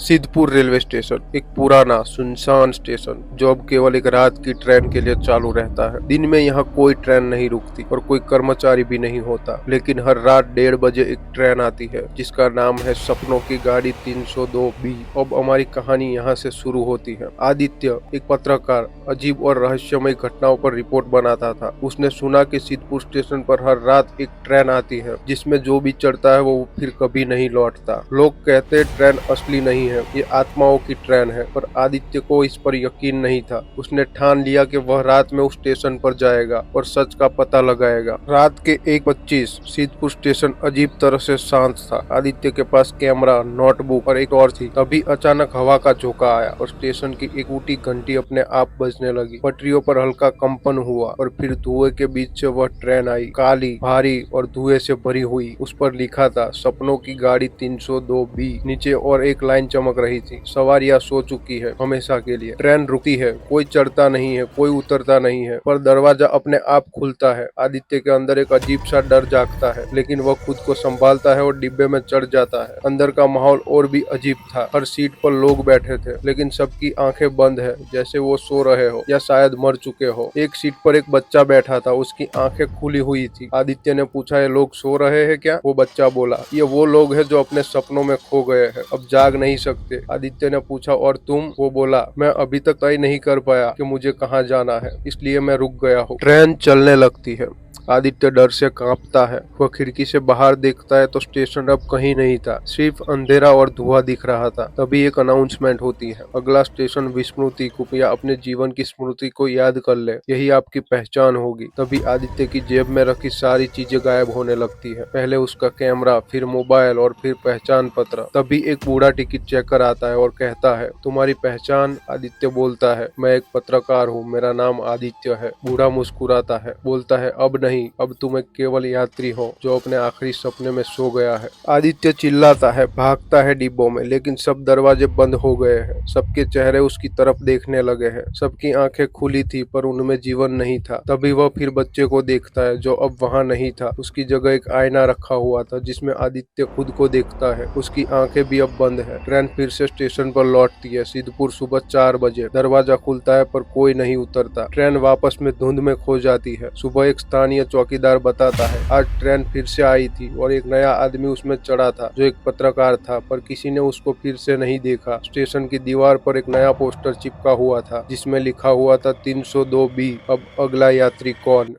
Siddhpur railway station एक पुराना सुनसान स्टेशन जो अब केवल एक रात की ट्रेन के लिए चालू रहता है। दिन में यहाँ कोई ट्रेन नहीं रुकती और कोई कर्मचारी भी नहीं होता, लेकिन हर रात 1:30 बजे एक ट्रेन आती है जिसका नाम है सपनों की गाड़ी 302B। अब हमारी कहानी यहाँ से शुरू होती है। आदित्य एक पत्रकार अजीब और रहस्यमय घटनाओं पर रिपोर्ट बनाता था। उसने सुना कि सिद्धपुर स्टेशन पर हर रात एक ट्रेन आती है जिसमें जो भी चढ़ता है वो फिर कभी नहीं लौटता। लोग कहते ट्रेन असली नहीं है, ये आत्माओं की ट्रेन है, पर आदित्य को इस पर यकीन नहीं था। उसने ठान लिया कि वह रात में उस स्टेशन पर जाएगा और सच का पता लगाएगा। रात के 1:25 सिद्धपुर स्टेशन अजीब तरह से शांत था। आदित्य के पास कैमरा, नोटबुक और एक टॉर्च थी। तभी अचानक हवा का झोंका आया और स्टेशन की एक ऊटी घंटी अपने आप बजने लगी। पटरियों पर हल्का कंपन हुआ और फिर धुएं के बीच से वह ट्रेन आई, काली, भारी और धुएं से भरी हुई। उस पर लिखा था सपनों की गाड़ी 302B। नीचे और एक लाइन चमक रही थी, सवारियां सो चुकी है हमेशा के लिए। ट्रेन रुकती है, कोई चढ़ता नहीं है, कोई उतरता नहीं है, पर दरवाजा अपने आप खुलता है। आदित्य के अंदर एक अजीब सा डर जागता है, लेकिन वह खुद को संभालता है और डिब्बे में चढ़ जाता है। अंदर का माहौल और भी अजीब था। हर सीट पर लोग बैठे थे, लेकिन सबकी आंखें बंद है, जैसे वो सो रहे हो या शायद मर चुके हो। एक सीट पर एक बच्चा बैठा था, उसकी आंखें खुली हुई थी। आदित्य ने पूछा, ये लोग सो रहे हैं क्या? वो बच्चा बोला, ये वो लोग हैं जो अपने सपनों में खो गए हैं, अब जाग नहीं सकते। आदित्य ने पूछा, और तुम? वो बोला, मैं अभी तक तय नहीं कर पाया कि मुझे कहाँ जाना है, इसलिए मैं रुक गया हूँ। ट्रेन चलने लगती है। आदित्य डर से कांपता है। वह खिड़की से बाहर देखता है तो स्टेशन अब कहीं नहीं था, सिर्फ अंधेरा और धुआं दिख रहा था। तभी एक अनाउंसमेंट होती है, अगला स्टेशन विस्मृति। कृपया अपने जीवन की स्मृति को याद कर ले, यही आपकी पहचान होगी। तभी आदित्य की जेब में रखी सारी चीजें गायब होने लगती है। पहले उसका कैमरा, फिर मोबाइल और फिर पहचान पत्र। तभी एक बूढ़ा टिकट चेकर आता है और कहता है, तुम्हारी पहचान? आदित्य बोलता है, मैं एक पत्रकार हूँ, मेरा नाम आदित्य है। बूढ़ा मुस्कुराता है, बोलता है, अब नहीं, अब तुम एक केवल यात्री हो जो अपने आखिरी सपने में सो गया है। आदित्य चिल्लाता है, भागता है डिब्बों में, लेकिन सब दरवाजे बंद हो गए हैं। सबके चेहरे उसकी तरफ देखने लगे हैं। सबकी आंखें खुली थी पर उनमें जीवन नहीं था। तभी वह फिर बच्चे को देखता है जो अब वहां नहीं था। उसकी जगह एक आईना रखा हुआ था जिसमें आदित्य खुद को देखता है। उसकी आंखें भी अब बंद है। ट्रेन फिर से स्टेशन पर लौटती है। सिद्धपुर सुबह 4 बजे। दरवाजा खुलता है पर कोई नहीं उतरता। ट्रेन वापस में धुंध में खो जाती है। सुबह एक स्थानीय चौकीदार बताता है, आज ट्रेन फिर से आई थी और एक नया आदमी उसमें चढ़ा था जो एक पत्रकार था, पर किसी ने उसको फिर से नहीं देखा। स्टेशन की दीवार पर एक नया पोस्टर चिपका हुआ था जिसमें लिखा हुआ था 302B। अब अगला यात्री कौन?